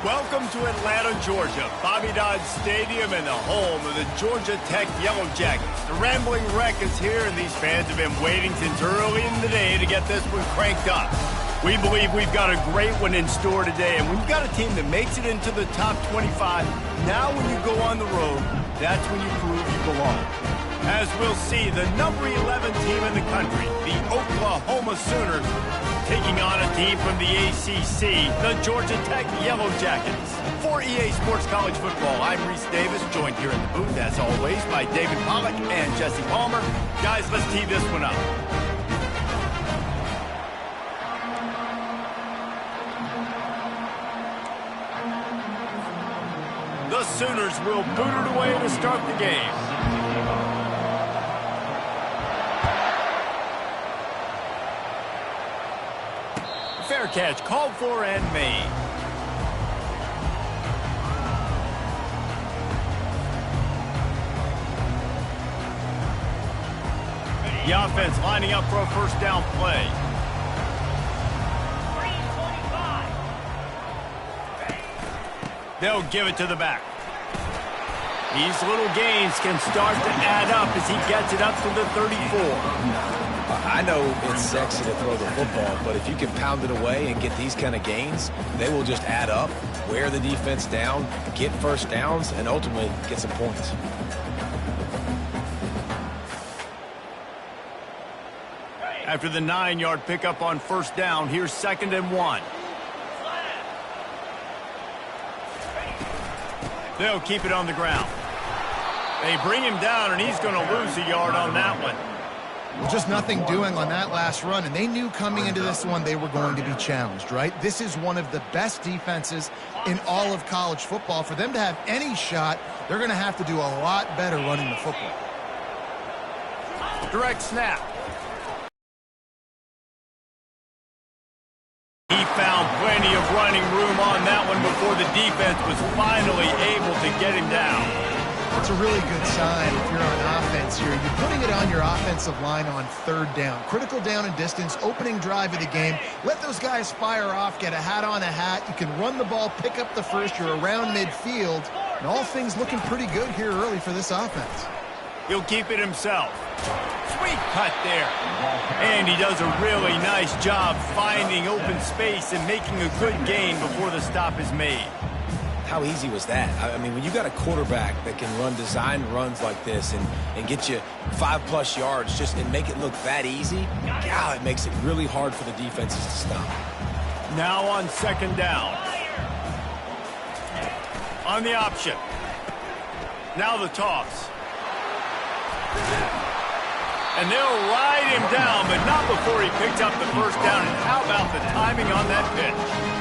Welcome to Atlanta, Georgia, Bobby Dodd Stadium and the home of the Georgia Tech Yellow Jackets. The Rambling Wreck is here, and these fans have been waiting since early in the day to get this one cranked up. We believe we've got a great one in store today, and when you've got a team that makes it into the top 25, now when you go on the road, that's when you prove you belong. As we'll see, the number 11 team in the country, the Oklahoma Sooners, taking on a team from the ACC, the Georgia Tech Yellow Jackets. For EA Sports College Football, I'm Reese Davis, joined here in the booth, as always, by David Pollack and Jesse Palmer. Guys, let's tee this one up. The Sooners will boot it away to start the game. Fair catch called for and made. The offense lining up for a first down play. They'll give it to the back. These little gains can start to add up as he gets it up to the 34. I know it's sexy to throw the football, but if you can pound it away and get these kind of gains, they will just add up, wear the defense down, get first downs, and ultimately get some points. After the 9-yard pickup on first down, here's 2nd and 1. They'll keep it on the ground. They bring him down, and he's going to lose a yard on that one. Well, just nothing doing on that last run, and they knew coming into this one they were going to be challenged, right? This is one of the best defenses in all of college football. For them to have any shot, they're going to have to do a lot better running the football. Direct snap. He found plenty of running room on that one before the defense was finally able to get him down. It's a really good sign if you're on offense here. You're putting it on your offensive line on 3rd down. Critical down and distance, opening drive of the game. Let those guys fire off, get a hat on a hat. You can run the ball, pick up the first. You're around midfield. And all things looking pretty good here early for this offense. He'll keep it himself. Sweet cut there. And he does a really nice job finding open space and making a good gain before the stop is made. How easy was that? I mean, when you got a quarterback that can run design runs like this and get you 5+ yards just and make it look that easy, God, it makes it really hard for the defenses to stop. Now on 2nd down. On the option. Now the toss. And they'll ride him down, but not before he picks up the first down. And how about the timing on that pitch?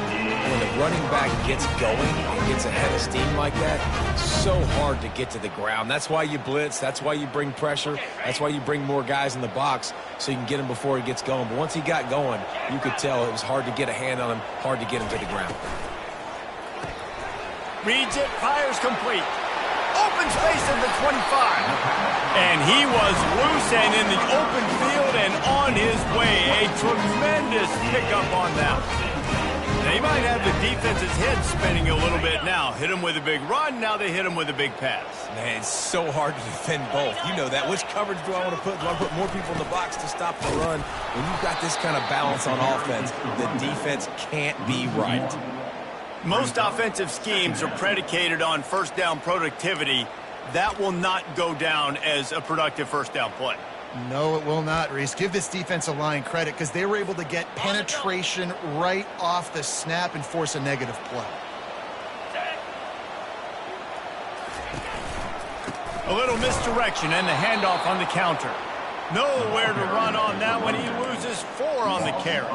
When the running back gets going and gets ahead of steam like that, it's so hard to get to the ground. That's why you blitz. That's why you bring pressure. That's why you bring more guys in the box so you can get him before he gets going. But once he got going, you could tell it was hard to get a hand on him, hard to get him to the ground. Reads it, fires complete. Open space in the 25. And he was loose and in the open field and on his way. A tremendous pickup on that. They might have the defense's head spinning a little bit now. Hit him with a big run, now they hit him with a big pass. Man, it's so hard to defend both. You know that. Which coverage do I want to put? Do I put more people in the box to stop the run? When you've got this kind of balance on offense, the defense can't be right. Most offensive schemes are predicated on first down productivity. That will not go down as a productive first down play. No, it will not, Reese. Give this defensive line credit because they were able to get penetration right off the snap and force a negative play. A little misdirection and the handoff on the counter. Nowhere to run on that one. He loses 4 on the carry.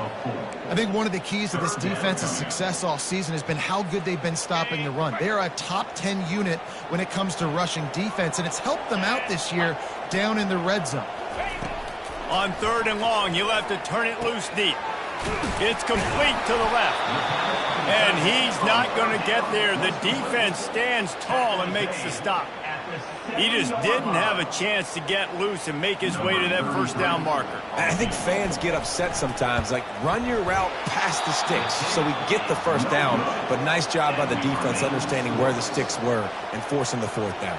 I think one of the keys to this defense's success all season has been how good they've been stopping the run. They're a top 10 unit when it comes to rushing defense, and it's helped them out this year down in the red zone. On 3rd and long, he'll have to turn it loose deep. It's complete to the left. And he's not going to get there. The defense stands tall and makes the stop. He just didn't have a chance to get loose and make his way to that first down marker. I think fans get upset sometimes. Like, run your route past the sticks so we get the first down. But nice job by the defense understanding where the sticks were and forcing the fourth down.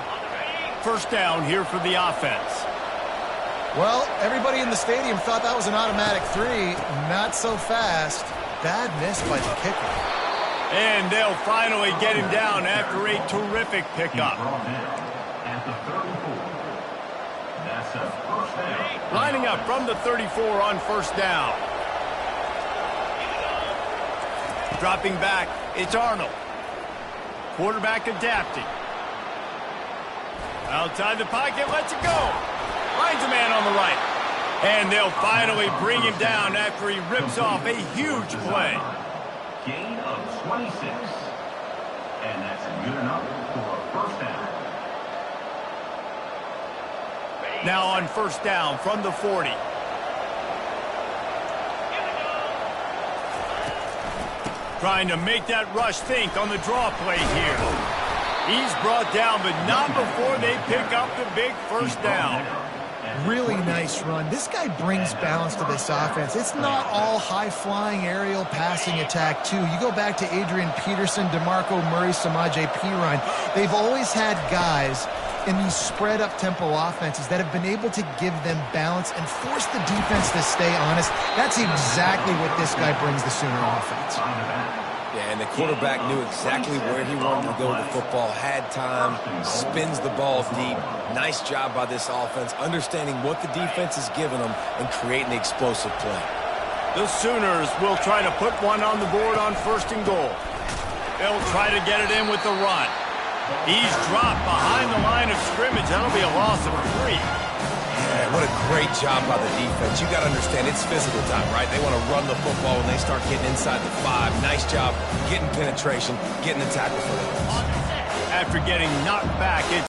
First down here for the offense. Well, everybody in the stadium thought that was an automatic 3. Not so fast. Bad miss by the kicker. And they'll finally get him down after a terrific pickup. Lining up from the 34 on first down. Dropping back, it's Arnold. Quarterback adapting. Outside the pocket, lets it go. Finds a man on the right. And they'll finally bring him down after he rips off a huge play. Gain of 26. And that's good enough for a first down. Now on first down from the 40. Trying to make that rush think on the draw play here. He's brought down, but not before they pick up the big first down. Really nice run. This guy brings balance to this offense. It's not all high-flying aerial passing attack, too. You go back to Adrian Peterson, DeMarco Murray, Samaje Perine. They've always had guys in these spread-up tempo offenses that have been able to give them balance and force the defense to stay honest. That's exactly what this guy brings the Sooner offense. Yeah, and the quarterback knew exactly where he wanted to go with the football, had time, spins the ball deep. Nice job by this offense, understanding what the defense is giving them and creating the explosive play. The Sooners will try to put one on the board on first and goal. They'll try to get it in with the run. He's dropped behind the line of scrimmage. That'll be a loss of 3. Yeah, what a great job by the defense. You got to understand, it's physical time, right? They want to run the football when they start getting inside the 5. Nice job getting penetration, getting the tackle for the loss. After getting knocked back, it's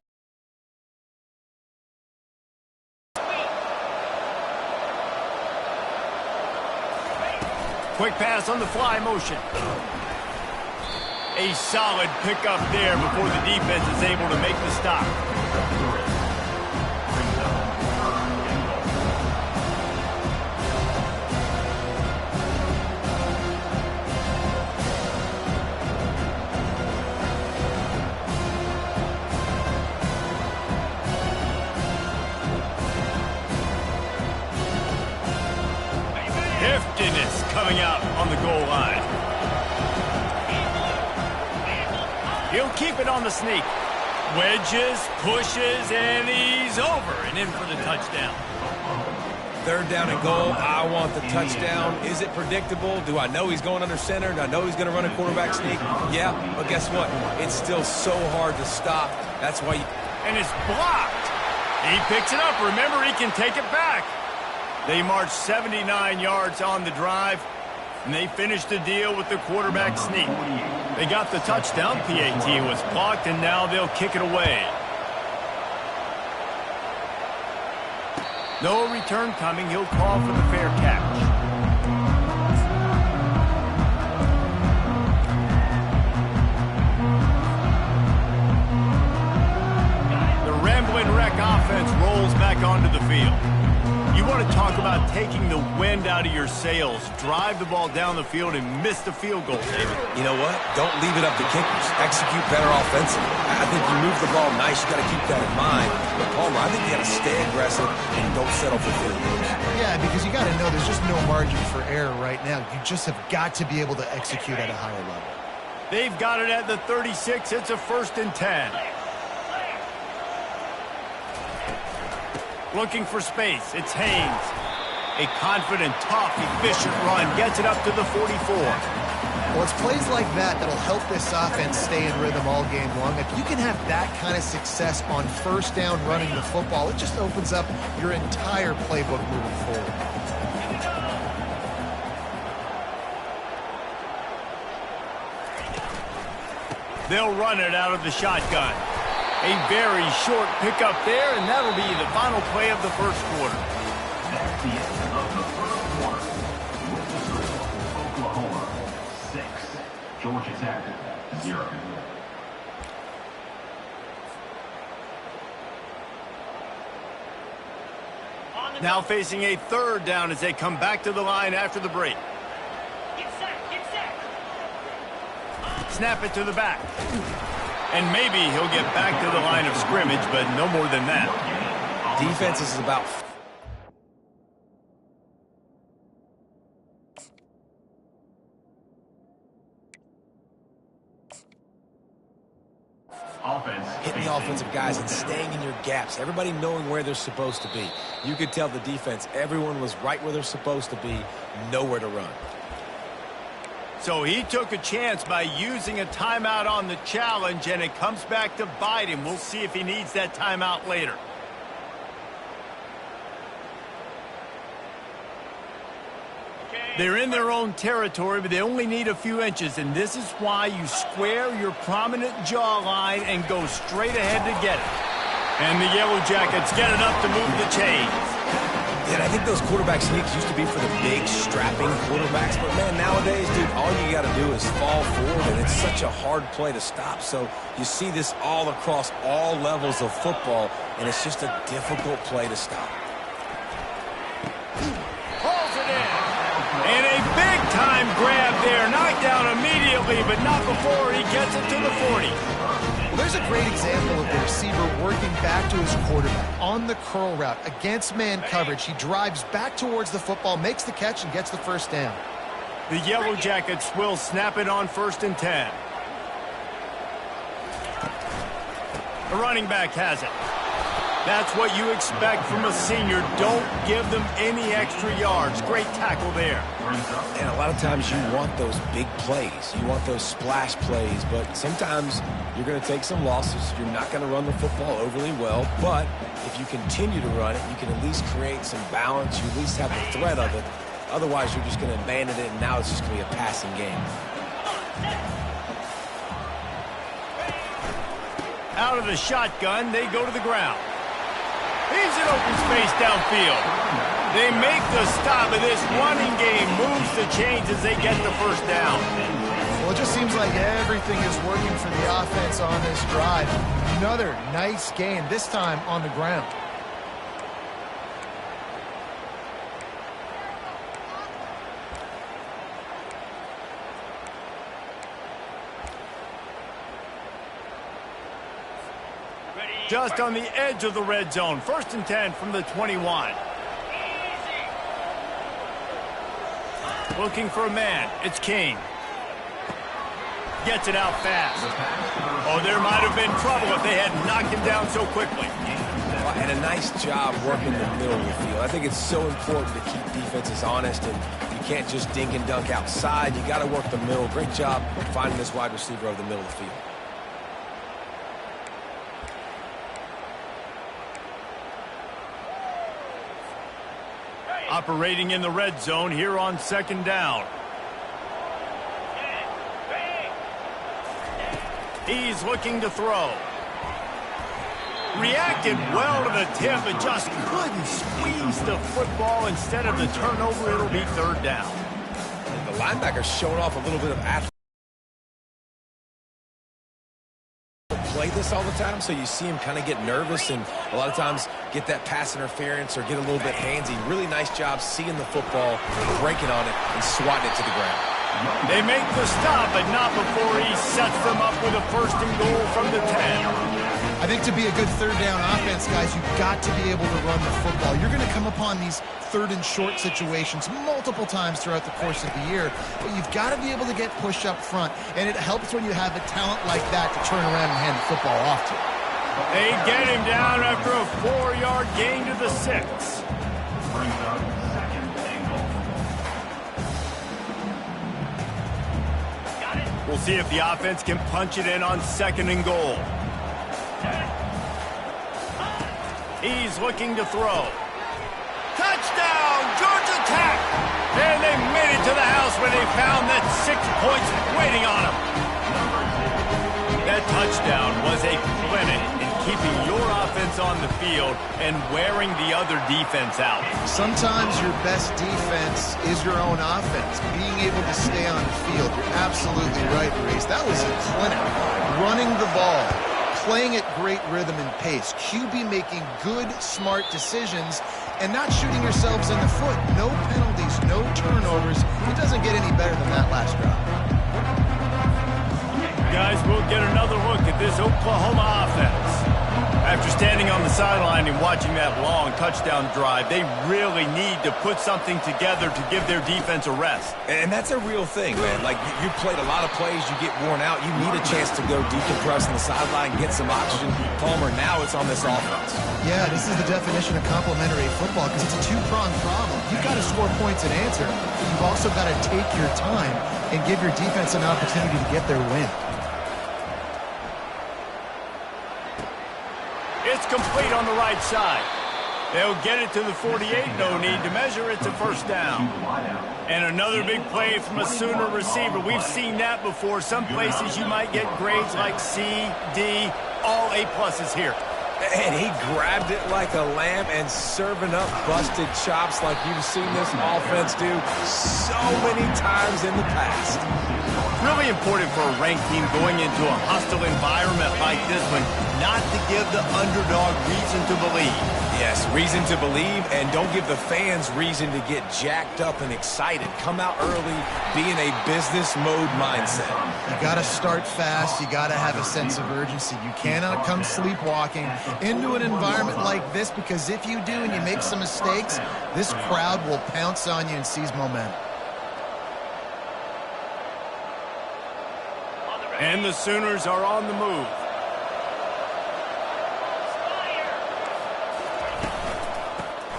quick pass on the fly motion. A solid pickup there before the defense is able to make the stop. Heftiness coming out on the goal line. He'll keep it on the sneak. Wedges, pushes, and he's over and in for the touchdown. Third down and goal. I want the touchdown. Is it predictable? Do I know he's going under center? Do I know he's going to run a quarterback sneak? Yeah, but guess what? It's still so hard to stop. That's why you... And it's blocked. He picks it up. Remember, he can take it back. They marched 79 yards on the drive, and they finished the deal with the quarterback sneak. They got the touchdown. PAT was blocked, and now they'll kick it away. No return coming. He'll call for the fair catch. The Rambling Wreck offense rolls back onto the field. You want to talk about taking the wind out of your sails. Drive the ball down the field and miss the field goal, David. You know what? Don't leave it up to kickers. Execute better offensively. I think you move the ball nice. You got to keep that in mind. But, Palmer, I think you got to stay aggressive and don't settle for field goals. Yeah, because you got to know there's just no margin for error right now. You just have got to be able to execute at a higher level. They've got it at the 36. It's a 1st and 10. Looking for space. It's Haynes. A confident, tough, efficient run. Gets it up to the 44. Well, it's plays like that that'll help this offense stay in rhythm all game long. If you can have that kind of success on first down running the football, it just opens up your entire playbook moving forward. They'll run it out of the shotgun. A very short pickup there, and that'll be the final play of the first quarter. That's the end of the first quarter. With the score, Oklahoma 6, Georgia Tech 0. Now facing a third down as they come back to the line after the break. Get set, get set. Snap it to the back. And maybe he'll get back to the line of scrimmage, but no more than that. Defense is about... hitting the offensive guys and staying in your gaps. Everybody knowing where they're supposed to be. You could tell the defense, everyone was right where they're supposed to be, nowhere to run. So he took a chance by using a timeout on the challenge, and it comes back to bite him. We'll see if he needs that timeout later. They're in their own territory, but they only need a few inches, and this is why you square your prominent jawline and go straight ahead to get it. And the Yellow Jackets get enough to move the chains. Yeah, I think those quarterback sneaks used to be for the big, strapping quarterbacks, but man, nowadays, dude, all you got to do is fall forward, and it's such a hard play to stop. So you see this all across all levels of football, and it's just a difficult play to stop. Pulls it in. And a big-time grab there. Knocked down immediately, but not before he gets it to the 40. Well, there's a great example of the receiver working back to his quarterback on the curl route against man coverage. He drives back towards the football, makes the catch, and gets the first down. The Yellow Jackets will snap it on 1st and 10. The running back has it. That's what you expect from a senior. Don't give them any extra yards. Great tackle there. And a lot of times you want those big plays. You want those splash plays, but sometimes you're going to take some losses. You're not going to run the football overly well, but if you continue to run it, you can at least create some balance. You at least have the threat of it. Otherwise, you're just going to abandon it, and now it's just going to be a passing game. Out of the shotgun, they go to the ground. He's in open space downfield. They make the stop, and this running game moves the chains as they get the first down. Well, it just seems like everything is working for the offense on this drive. Another nice gain, this time on the ground. Just on the edge of the red zone. 1st and 10 from the 21. Looking for a man. It's King. Gets it out fast. Oh, there might have been trouble if they had knocked him down so quickly. And a nice job working the middle of the field. I think it's so important to keep defenses honest, and you can't just dink and dunk outside. You got to work the middle. Great job finding this wide receiver over the middle of the field. Operating in the red zone here on 2nd down. He's looking to throw. Reacted well to the tip, but just couldn't squeeze the football. Instead of the turnover, it'll be 3rd down. And the linebacker's showing off a little bit of athleticism. Play this all the time, so you see him kind of get nervous and a lot of times get that pass interference or get a little bit handsy. Really nice job seeing the football, breaking on it, and swatting it to the ground. They make the stop, but not before he sets them up with a 1st and goal from the 10. I think to be a good 3rd down offense, guys, you've got to be able to run the football. You're going to come upon these 3rd and short situations multiple times throughout the course of the year, but you've got to be able to get push up front, and it helps when you have a talent like that to turn around and hand the football off to. They get him down after a 4-yard gain to the 6. Brings up 2nd and goal. We'll see if the offense can punch it in on 2nd and goal. He's looking to throw. Touchdown, Georgia Tech! And they made it to the house when they found that 6 points waiting on them. That touchdown was a clinic in keeping your offense on the field and wearing the other defense out. Sometimes your best defense is your own offense, being able to stay on the field. You're absolutely right, Reese. That was a clinic. Running the ball, playing at great rhythm and pace, QB making good, smart decisions, and not shooting yourselves in the foot. No penalties, no turnovers. It doesn't get any better than that last drive. Guys, we'll get another look at this Oklahoma offense. After standing on the sideline and watching that long touchdown drive, they really need to put something together to give their defense a rest. And that's a real thing, man. Like, you played a lot of plays, you get worn out, you need a chance to go decompress on the sideline, get some oxygen. Palmer, now it's on this offense. Yeah, this is the definition of complementary football because it's a two-pronged problem. You've got to score points and answer, but you've also got to take your time and give your defense an opportunity to get their win. It's complete on the right side. They'll get it to the 48, no need to measure. It's a first down. And another big play from a Sooner receiver. We've seen that before. Some places you might get grades like C, D, all A-pluses here. And he grabbed it like a lamb and serving up busted chops like you've seen this offense do so many times in the past. Really important for a ranked team going into a hostile environment like this one, not to give the underdog reason to believe. Yes, reason to believe, and don't give the fans reason to get jacked up and excited. Come out early, be in a business mode mindset. You got to start fast. You got to have a sense of urgency. You cannot come sleepwalking into an environment like this, because if you do and you make some mistakes, this crowd will pounce on you and seize momentum. And the Sooners are on the move.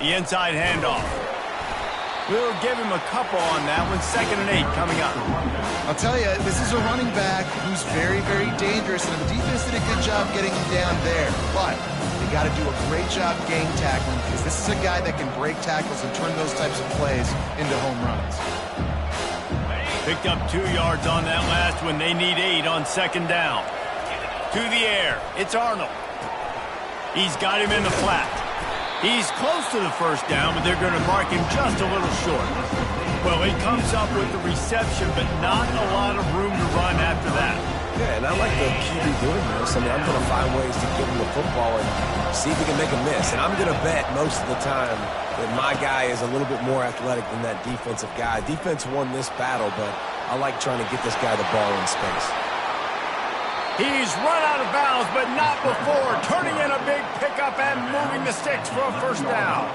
The inside handoff. We'll give him a couple on that one. 2nd and 8 coming up. I'll tell you, this is a running back who's very, very dangerous, and the defense did a good job getting him down there. But they got to do a great job gang tackling, because this is a guy that can break tackles and turn those types of plays into home runs. Picked up 2 yards on that last one. They need 8 on 2nd down. To the air. It's Arnold. He's got him in the flat. He's close to the first down, but they're going to mark him just a little short. Well, he comes up with the reception, but not a lot of room to run after that. Yeah, and I like the QB doing this. I mean, I'm going to find ways to give him the football and see if he can make a miss. And I'm going to bet most of the time that my guy is a little bit more athletic than that defensive guy. Defense won this battle, but I like trying to get this guy the ball in space. He's run out of bounds, but not before turning in a big pickup and moving the sticks for a first down.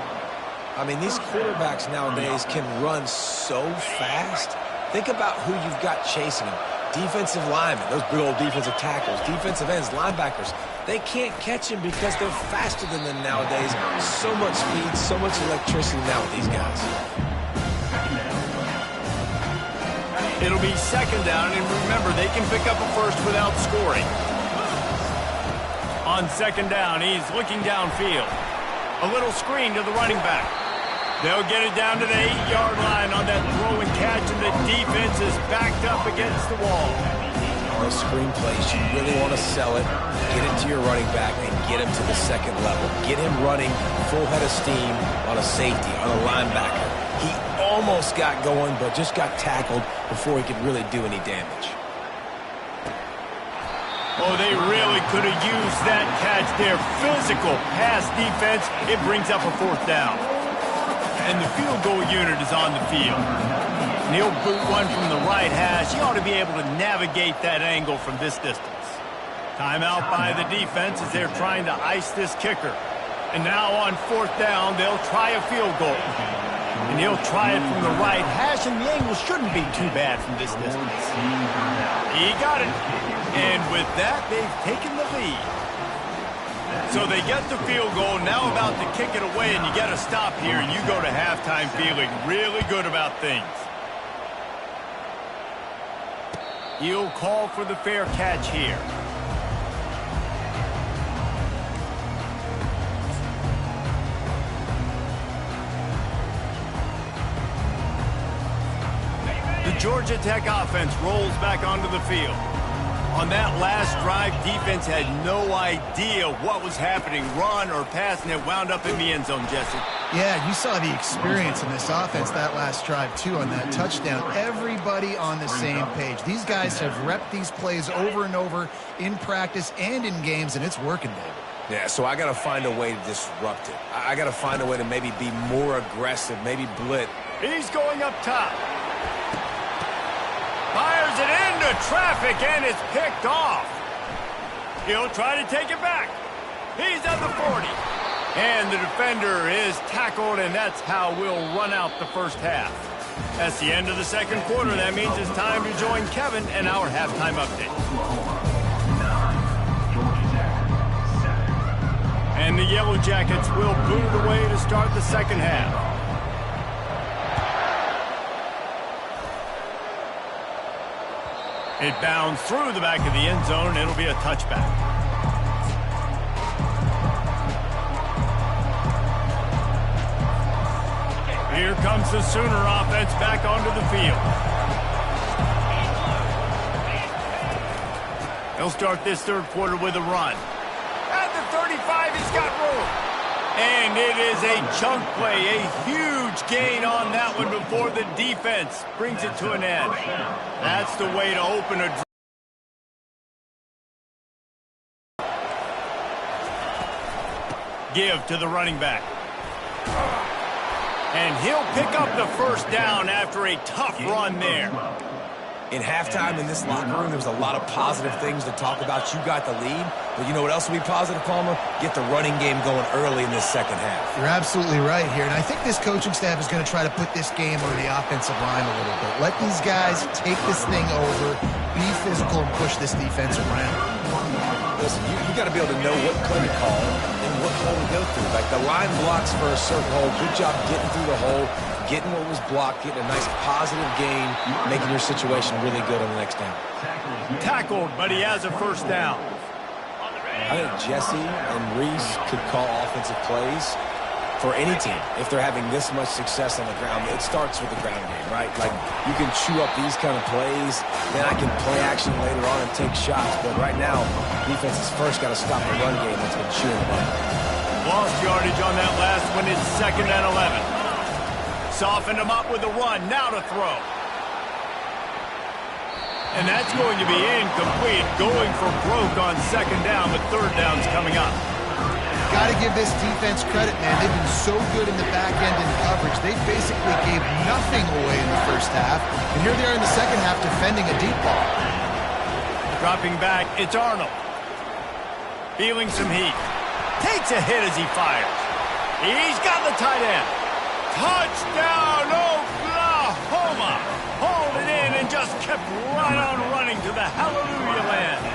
I mean, these quarterbacks nowadays can run so fast. Think about who you've got chasing them. Defensive linemen, those big old defensive tackles, defensive ends, linebackers. They can't catch him because they're faster than them nowadays. So much speed, so much electricity now with these guys. It'll be 2nd down, and remember, they can pick up a first without scoring. On 2nd down, he's looking downfield. A little screen to the running back. They'll get it down to the 8-yard line on that throw and catch, and the defense is backed up against the wall. On a screen plays, you really want to sell it, get it to your running back, and get him to the 2nd level. Get him running full head of steam on a safety, on a linebacker. He almost got going, but just got tackled before he could really do any damage. Oh, they really could have used that catch there. Physical pass defense. It brings up a 4th down. And the field goal unit is on the field. And he'll boot one from the right hash. He ought to be able to navigate that angle from this distance. Timeout by the defense as they're trying to ice this kicker. And now on 4th down, they'll try a field goal. And he'll try it from the right hash, and the angle shouldn't be too bad from this distance. He got it. And with that, they've taken the lead. So they get the field goal, now about to kick it away, and you got to stop here, and you go to halftime feeling really good about things. He'll call for the fair catch here. The Georgia Tech offense rolls back onto the field. On that last drive, defense had no idea what was happening, run or pass, and it wound up in the end zone, Jesse. Yeah, you saw the experience in this offense that last drive, too, on that touchdown. Everybody on the same page. These guys have repped these plays over and over in practice and in games, and it's working, David. Yeah, so I got to find a way to disrupt it. I got to find a way to maybe be more aggressive, maybe blitz. He's going up top. Fires it into traffic, and it's picked off. He'll try to take it back. He's at the 40. And the defender is tackled, and that's how we'll run out the first half. That's the end of the second quarter. That means it's time to join Kevin and our halftime update. And the Yellow Jackets will boot it away to start the second half. It bounds through the back of the end zone, and it'll be a touchback. Here comes the Sooner offense back onto the field. He'll start this third quarter with a run. At the 35, he's got room. And it is a chunk play, a huge gain on that one before the defense brings it to an end. That's the way to open a drive. Give to the running back. And he'll pick up the first down after a tough run there. In halftime in this locker room, there was a lot of positive things to talk about. You got the lead, but you know what else will be positive, Palmer? Get the running game going early in this second half. You're absolutely right here, and I think this coaching staff is going to try to put this game on the offensive line a little bit. Let these guys take this thing over, be physical, and push this defense around. Listen, you got to be able to know what play to call and what hole to go through. Like the line blocks for a certain hole. Good job getting through the hole, getting what was blocked, getting a nice positive gain, making your situation really good on the next down. Tackled, but he has a first down. I think Jesse and Reese could call offensive plays for any team if they're having this much success on the ground. It starts with the ground game, right? Like, you can chew up these kind of plays, then I can play action later on and take shots. But right now, defense has first got to stop the run game that's been chewing them up. Lost yardage on that last one. It's 2nd and 11. Softened him up with a run. Now to throw. And that's going to be incomplete. Going for broke on second down, but third down's coming up. Got to give this defense credit, man. They've been so good in the back end in coverage. They basically gave nothing away in the first half. And here they are in the second half defending a deep ball. Dropping back, it's Arnold. Feeling some heat. Takes a hit as he fires. He's got the tight end. Touchdown, Oklahoma! Hauled it in and just kept right on running to the hallelujah land.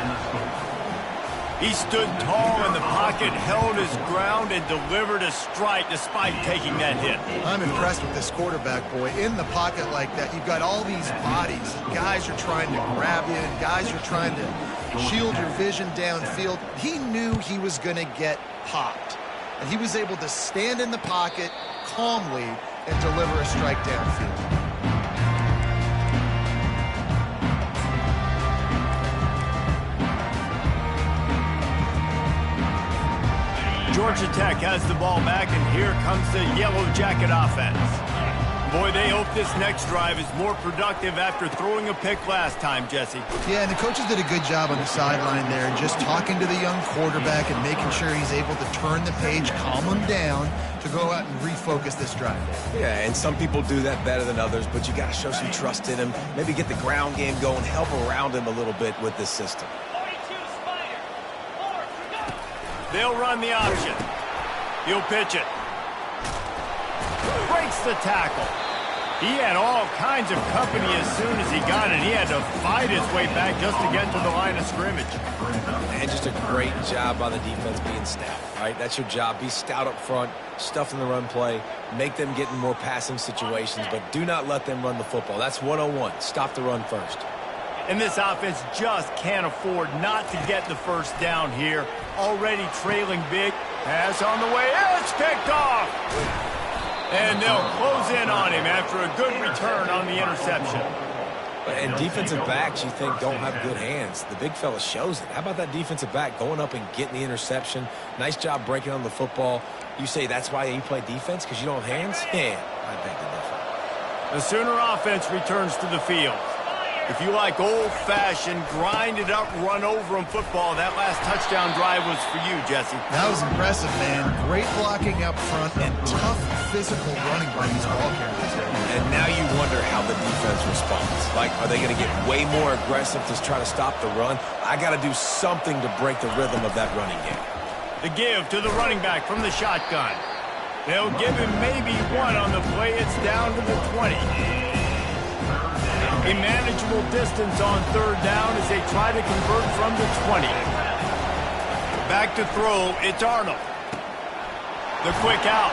He stood tall in the pocket, held his ground, and delivered a strike despite taking that hit. I'm impressed with this quarterback, boy. In the pocket like that, you've got all these bodies. Guys are trying to grab you, and guys are trying to shield your vision downfield. He knew he was going to get popped, and he was able to stand in the pocket calmly and deliver a strike downfield. Georgia Tech has the ball back, and here comes the Yellow Jacket offense. Boy, they hope this next drive is more productive after throwing a pick last time, Jesse. Yeah, and the coaches did a good job on the sideline there, just talking to the young quarterback and making sure he's able to turn the page, calm him down, to go out and refocus this drive. Yeah, and some people do that better than others, but you got to show some trust in him. Maybe get the ground game going, help around him a little bit with this system. They'll run the option. He'll pitch it. Breaks the tackle. He had all kinds of company as soon as he got it. He had to fight his way back just to get to the line of scrimmage. And just a great job by the defense being stout, right? That's your job. Be stout up front, stuff in the run play, make them get in more passing situations, but do not let them run the football. That's 101. Stop the run first. And this offense just can't afford not to get the first down here. Already trailing big. Pass on the way. It's picked off. And they'll close in on him after a good return on the interception. And defensive backs, you think, don't have good hands. The big fella shows it. How about that defensive back going up and getting the interception? Nice job breaking on the football. You say that's why you play defense, because you don't have hands? Yeah, I beg to differ. The Sooner offense returns to the field. If you like old-fashioned, grind-it-up, run-over-'em football, that last touchdown drive was for you, Jesse. That was impressive, man. Great blocking up front and tough physical running by these ball carriers. And now you wonder how the defense responds. Like, are they going to get way more aggressive to try to stop the run? I got to do something to break the rhythm of that running game. The give to the running back from the shotgun. They'll give him maybe one on the play. It's down to the 20. A manageable distance on third down as they try to convert from the 20. Back to throw, it's Arnold. The quick out.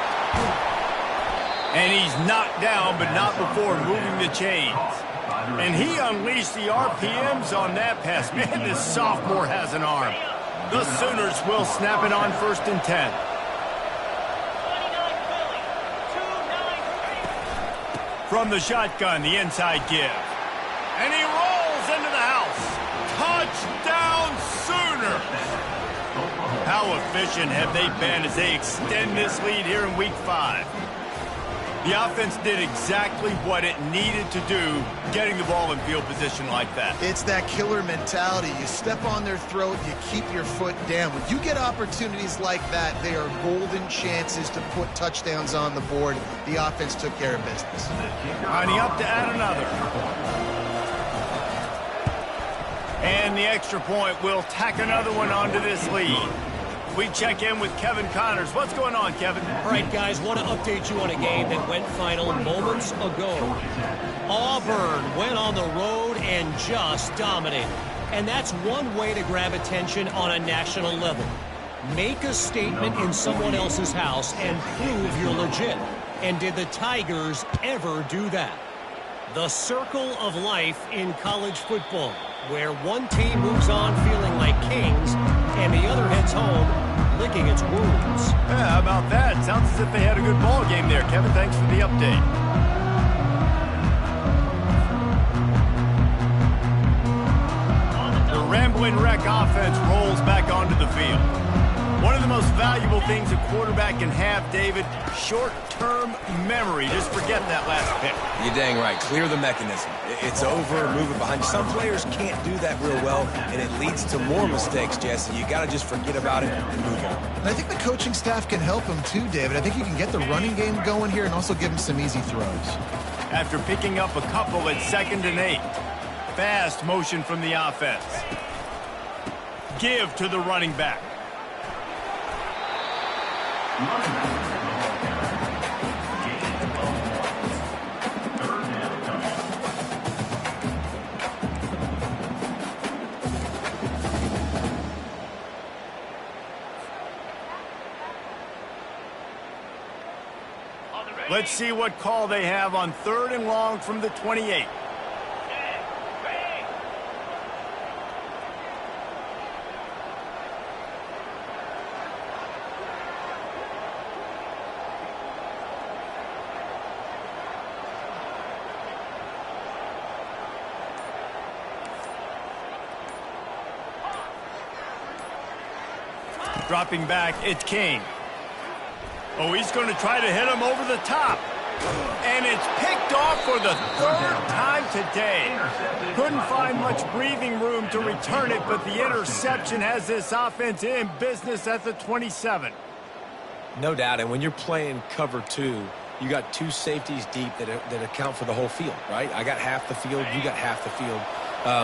And he's knocked down, but not before moving the chains. And he unleashed the RPMs on that pass. Man, this sophomore has an arm. The Sooners will snap it on 1st and 10. 29 Philly. 2-9 From the shotgun, the inside give. And he rolls into the house. Touchdown, Sooners! How efficient have they been as they extend this lead here in Week 5? The offense did exactly what it needed to do, getting the ball in field position like that. It's that killer mentality. You step on their throat, you keep your foot down. When you get opportunities like that, they are golden chances to put touchdowns on the board. The offense took care of business. Lining up to add another. And the extra point will tack another one onto this lead. We check in with Kevin Connors. What's going on, Kevin? All right, guys, want to update you on a game that went final moments ago. Auburn went on the road and just dominated. And that's one way to grab attention on a national level. Make a statement in someone else's house and prove you're legit. And did the Tigers ever do that? The circle of life in college football, where one team moves on feeling like kings and the other heads home licking its wounds. Yeah, how about that? Sounds as if they had a good ball game there. Kevin, thanks for the update. The Rambling Wreck offense rolls back onto the field. One of the most valuable things a quarterback can have, David, short-term memory. Just forget that last pick. You're dang right. Clear the mechanism. It's over, move it behind you. Some players can't do that real well, and it leads to more mistakes, Jesse. You got to just forget about it and move on. And I think the coaching staff can help him too, David. I think you can get the running game going here and also give him some easy throws. After picking up a couple at 2nd and 8. Fast motion from the offense. Give to the running back. Let's see what call they have on 3rd and long from the 28. Dropping back, it's King. Oh, he's going to try to hit him over the top. And it's picked off for the 3rd time today. Couldn't find much breathing room to return it, but the interception has this offense in business at the 27. No doubt, and when you're playing cover 2, you got 2 safeties deep that account for the whole field, right? I got half the field, you got half the field.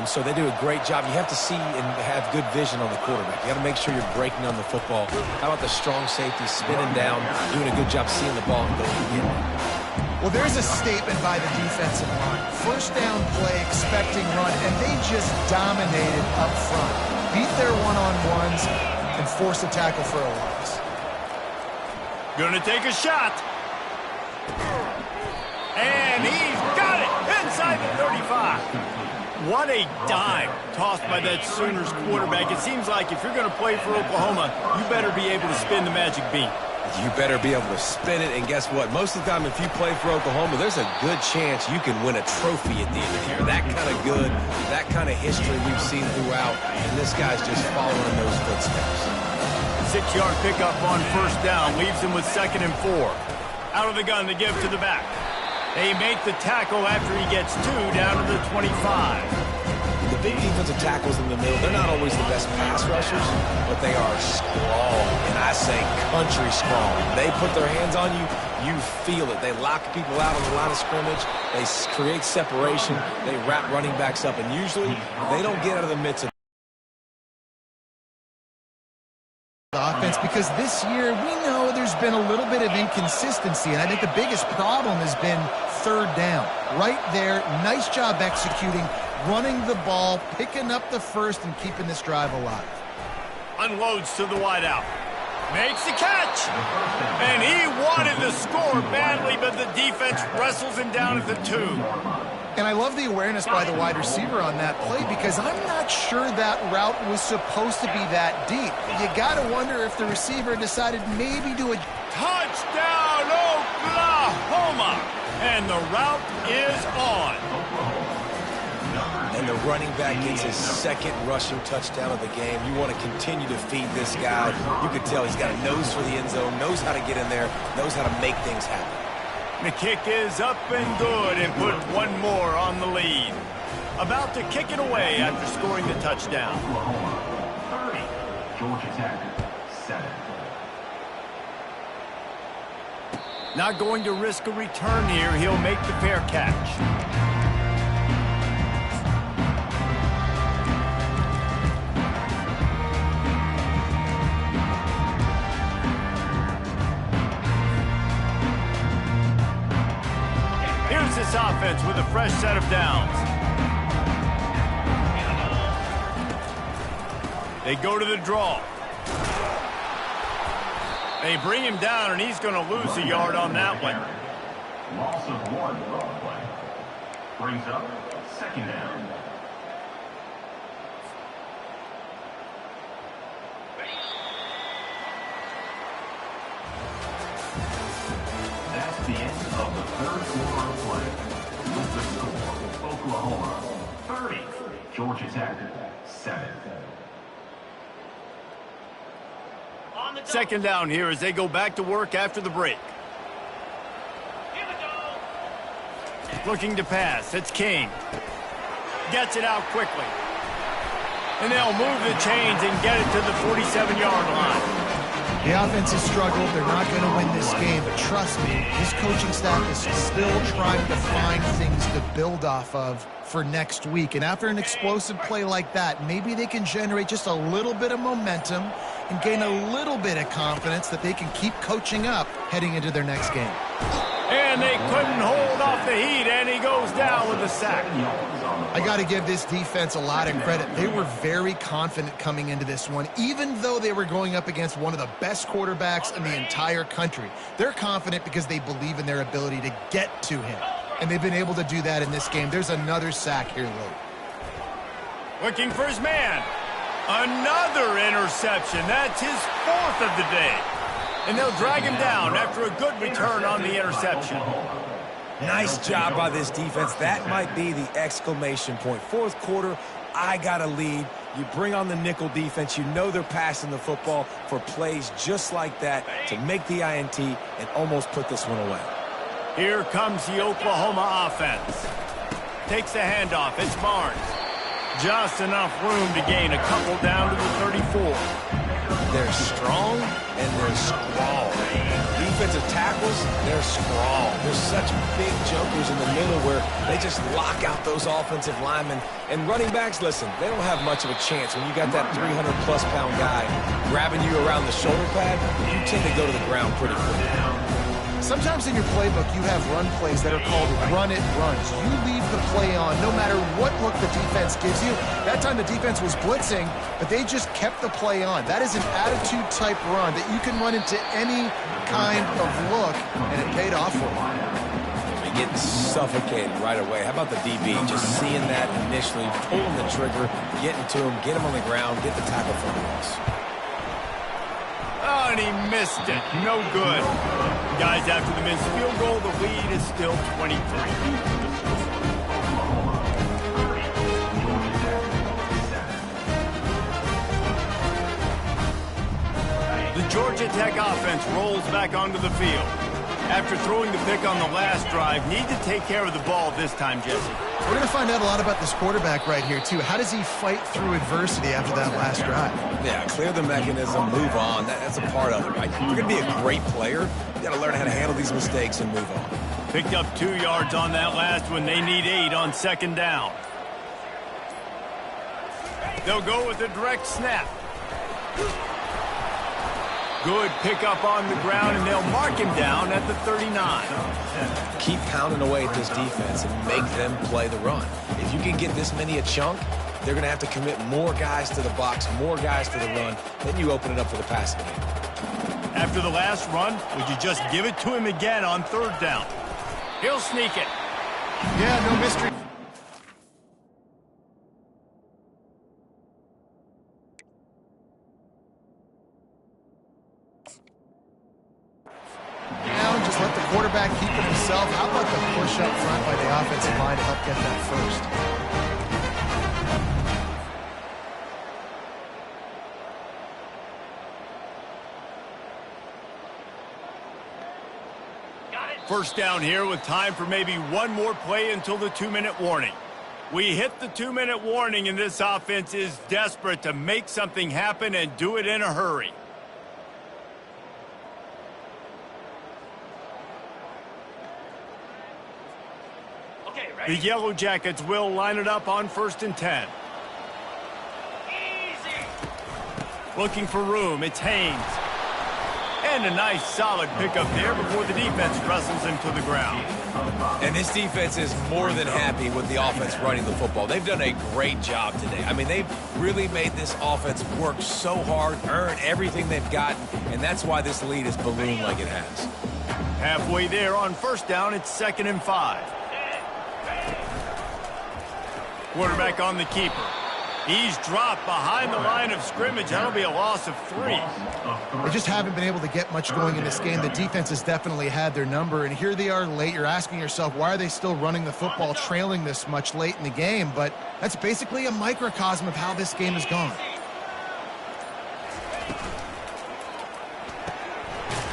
So they do a great job. You have to see and have good vision on the quarterback. You got to make sure you're breaking on the football. How about the strong safety spinning down, doing a good job seeing the ball and going to get it? Well, there's a statement by the defensive line. 1st down play, expecting run, and they just dominated up front. Beat their one-on-ones and force a tackle for a loss. Gonna take a shot. And he's got it inside the 35. What a dime tossed by that Sooners quarterback. It seems like if you're going to play for Oklahoma, you better be able to spin the magic bean. You better be able to spin it, and guess what? Most of the time, if you play for Oklahoma, there's a good chance you can win a trophy at the end of the year. That kind of good, that kind of history we've seen throughout, and this guy's just following in those footsteps. 6-yard pickup on 1st down leaves him with 2nd and 4. Out of the gun, the give to the back. They make the tackle after he gets 2 down to the 25. The big defensive tackles in the middle, they're not always the best pass rushers, but they are strong, and I say country strong. They put their hands on you, you feel it. They lock people out on the line of scrimmage. They create separation. They wrap running backs up, and usually they don't get out of the midst of offense, because this year we know there's been a little bit of inconsistency, and I think the biggest problem has been third down. Right there, nice job executing, running the ball, picking up the first, and keeping this drive alive. Unloads to the wideout. Makes the catch. And he wanted to score badly, but the defense wrestles him down at the 2. And I love the awareness by the wide receiver on that play, because I'm not sure that route was supposed to be that deep. You got to wonder if the receiver decided maybe to a touchdown, Oklahoma! And the route is on. And the running back gets his second rushing touchdown of the game. You want to continue to feed this guy. You can tell he's got a nose for the end zone, knows how to get in there, knows how to make things happen. The kick is up and good, and put one more on the lead. About to kick it away after scoring the touchdown. Oklahoma 30, Georgia Tech 7. Not going to risk a return here. He'll make the fair catch. Here's this offense with a fresh set of downs. They go to the draw. They bring him down, and he's going to lose a yard on that one. Loss of 1 on the play. Brings up second down. That's the end of the third quarter of play. With the score, Oklahoma 30, Georgia Tech 7. Second down here as they go back to work after the break. Looking to pass. It's King. Gets it out quickly. And they'll move the chains and get it to the 47-yard line. The offense has struggled. They're not going to win this game, but trust me, this coaching staff is still trying to find things to build off of for next week. And after an explosive play like that, maybe they can generate just a little bit of momentum and gain a little bit of confidence that they can keep coaching up heading into their next game. And they couldn't hold off the heat, and he goes down with a sack. I got to give this defense a lot of credit. They were very confident coming into this one, even though they were going up against one of the best quarterbacks in the entire country. They're confident because they believe in their ability to get to him, and they've been able to do that in this game. There's another sack here late. Looking for his man. Another interception. That's his 4th of the day. And they'll drag him down after a good return on the interception. Nice job by this defense. That might be the exclamation point. Fourth quarter, I got a lead. You bring on the nickel defense. You know they're passing the football for plays just like that to make the INT and almost put this one away. Here comes the Oklahoma offense. Takes the handoff. It's Barnes. Just enough room to gain a couple down to the 34. They're strong and they're scrawl. Defensive tackles, they're scrawl. There's such big jokers in the middle where they just lock out those offensive linemen. And running backs, listen, they don't have much of a chance. When you got that 300-plus pound guy grabbing you around the shoulder pad, you tend to go to the ground pretty quick. Sometimes in your playbook, you have run plays that are called run-it runs. You leave the play on no matter what look the defense gives you. That time the defense was blitzing, but they just kept the play on. That is an attitude-type run that you can run into any kind of look, and it paid off for them. They're getting suffocated right away. How about the DB? Just seeing that initially, pulling the trigger, getting to him, get him on the ground, get the tackle for the loss. Oh, and he missed it. No good. Guys, after the missed field goal, the lead is still 23. The Georgia Tech offense rolls back onto the field. After throwing the pick on the last drive, need to take care of the ball this time, Jesse. We're going to find out a lot about this quarterback right here, too. How does he fight through adversity after that last drive? Yeah, clear the mechanism, move on. That's a part of it, right? If you're going to be a great player, you got to learn how to handle these mistakes and move on. Picked up 2 yards on that last one. They need 8 on second down. They'll go with a direct snap. Good pickup on the ground, and they'll mark him down at the 39. Keep pounding away at this defense and make them play the run. If you can get this many a chunk, they're going to have to commit more guys to the box, more guys to the run. Then you open it up for the passing game. After the last run, would you just give it to him again on third down? He'll sneak it. Yeah, no mystery. Just let the quarterback keep it himself. How about the push up front by the offensive line to help get that first? First down here with time for maybe one more play until the 2-minute warning. We hit the 2-minute warning, and this offense is desperate to make something happen and do it in a hurry. The Yellow Jackets will line it up on 1st and 10. Easy. Looking for room, it's Haynes. And a nice solid pickup there before the defense wrestles him to the ground. And this defense is more than happy with the offense running the football. They've done a great job today. I mean, they've really made this offense work so hard, earn everything they've gotten, and that's why this lead is ballooned like it has. Halfway there on first down, it's 2nd and 5. Quarterback on the keeper. He's dropped behind the line of scrimmage. That'll be a loss of 3. They just haven't been able to get much going in this game. The defense has definitely had their number, and here they are late. You're asking yourself, why are they still running the football, trailing this much late in the game? But that's basically a microcosm of how this game has gone.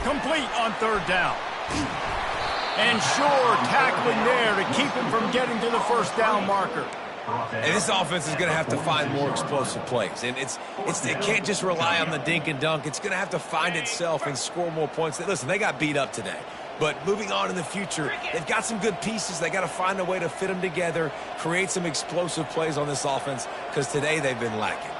Complete on third down. And sure tackling there to keep him from getting to the first down marker. And this offense is going to have to find more explosive plays. And it can't just rely on the dink and dunk. It's going to have to find itself and score more points. Listen, they got beat up today. But moving on in the future, they've got some good pieces. They got to find a way to fit them together, create some explosive plays on this offense, because today they've been lacking.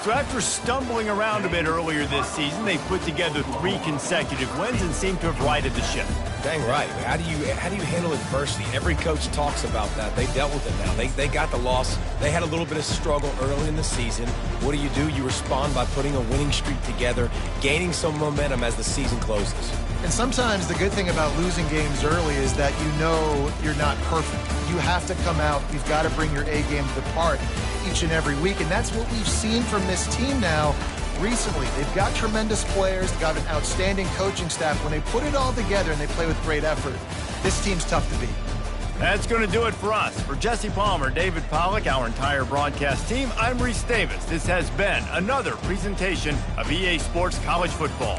So after stumbling around a bit earlier this season, they put together 3 consecutive wins and seem to have righted the ship. Dang right. How do you handle adversity? Every coach talks about that. They dealt with it now. They got the loss. They had a little bit of struggle early in the season. What do? You respond by putting a winning streak together, gaining some momentum as the season closes. And sometimes the good thing about losing games early is that you know you're not perfect. You have to come out. You've got to bring your A game to the part each and every week, and that's what we've seen from this team now recently. They've got tremendous players, got an outstanding coaching staff. When they put it all together and they play with great effort, this team's tough to beat. That's going to do it for us. For Jesse Palmer, David Pollack, our entire broadcast team, I'm Reese Davis. This has been another presentation of EA Sports College Football.